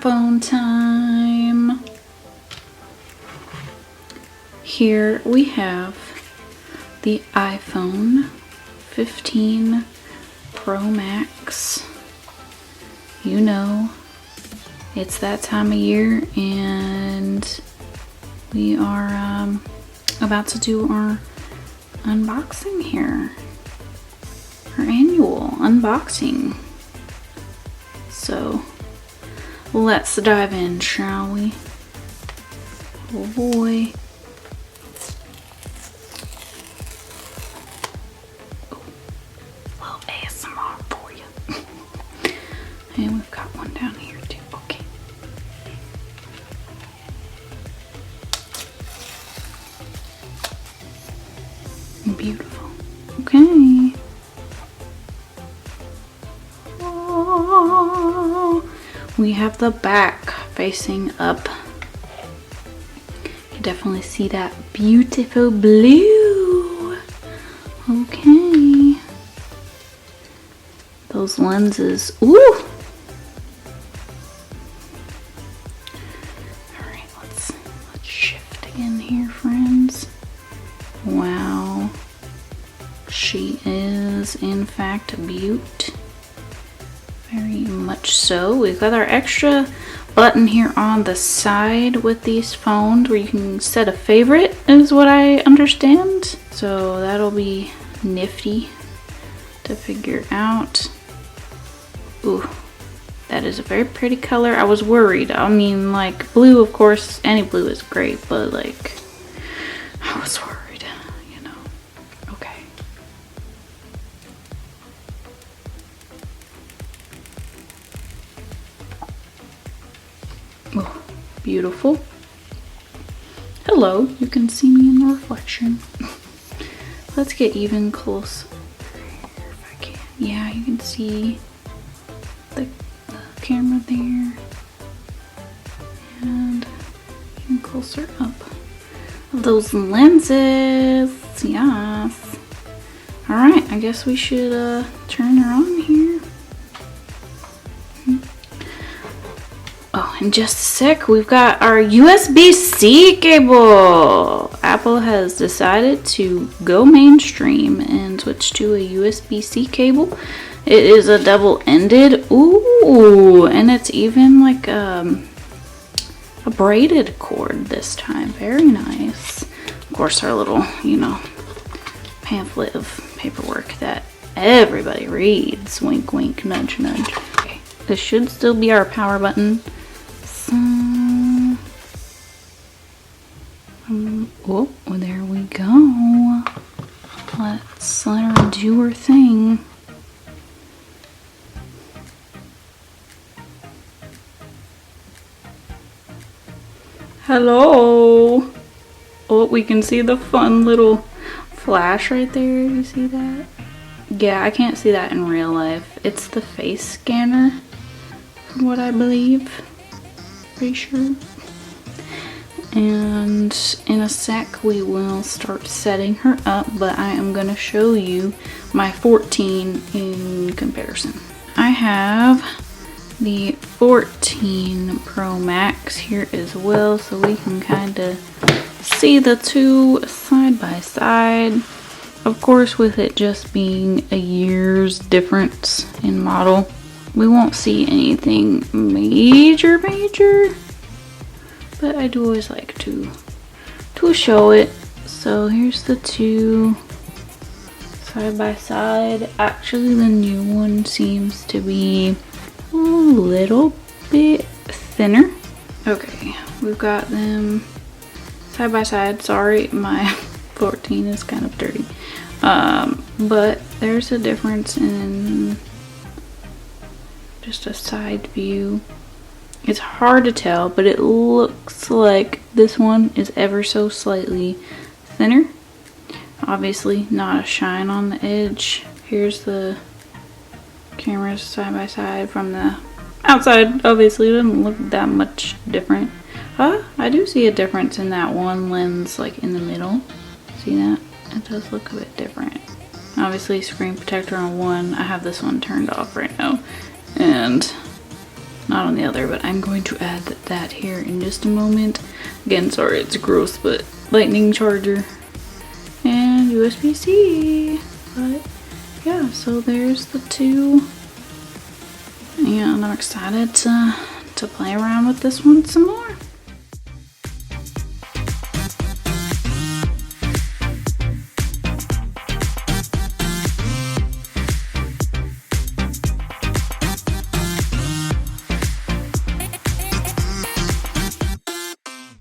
smartphone time. Here we have the iPhone 15 Pro Max. You know, it's that time of year and we are about to do our unboxing here. Our annual unboxing. So let's dive in, shall we? Oh boy. Little ASMR for you. And we've got one down here too. Okay. Beautiful. Okay. Oh, we have the back facing up. You definitely see that beautiful blue. Okay. Those lenses. Ooh. Alright, let's shift again here, friends. Wow. She is in fact a beaut. Very much so. We've got our extra button here on the side with these phones where you can set a favorite, is what I understand. So that'll be nifty to figure out. Ooh, that is a very pretty color. I was worried. I mean, like, blue, of course, any blue is great, but like, I was worried, you know. Okay. Oh, beautiful. Hello, you can see me in the reflection. Let's get even close if I can. Yeah, you can see the camera there. And even closer up. Those lenses, yes. Alright, I guess we should turn her on here. Oh, in just a sec, we've got our USB-C cable. Apple has decided to go mainstream and switch to a USB-C cable. It is a double-ended. Ooh, and it's even like a braided cord this time. Very nice. Of course, our little, you know, pamphlet of paperwork that everybody reads. Wink, wink, nudge, nudge. Okay, this should still be our power button. So, oh, there we go. Let's let her do her thing. Hello. Oh, we can see the fun little flash right there. You see that? Yeah, I can't see that in real life. It's the face scanner, from what I believe. Pretty sure. And in a sec we will start setting her up, but I am going to show you my 14 in comparison. I have the 14 Pro Max here as well, so we can kind of see the two side by side. Of course, with it just being a year's difference in model, we won't see anything major, but I do always like to show it. So here's the two side by side. Actually, the new one seems to be a little bit thinner. Okay, we've got them side by side. Sorry, my 14 is kind of dirty. But there's a difference in just a side view. It's hard to tell, but it looks like this one is ever so slightly thinner. Obviously not a shine on the edge. Here's the cameras side by side from the outside. Obviously it doesn't look that much different. I do see a difference in that one lens, like in the middle. See that? It does look a bit different. Obviously screen protector on one. I have this one turned off right now. And not on the other, but I'm going to add that here in just a moment. Again, sorry it's gross, but lightning charger and USB-C. But yeah, so there's the two. And I'm excited to play around with this one some more.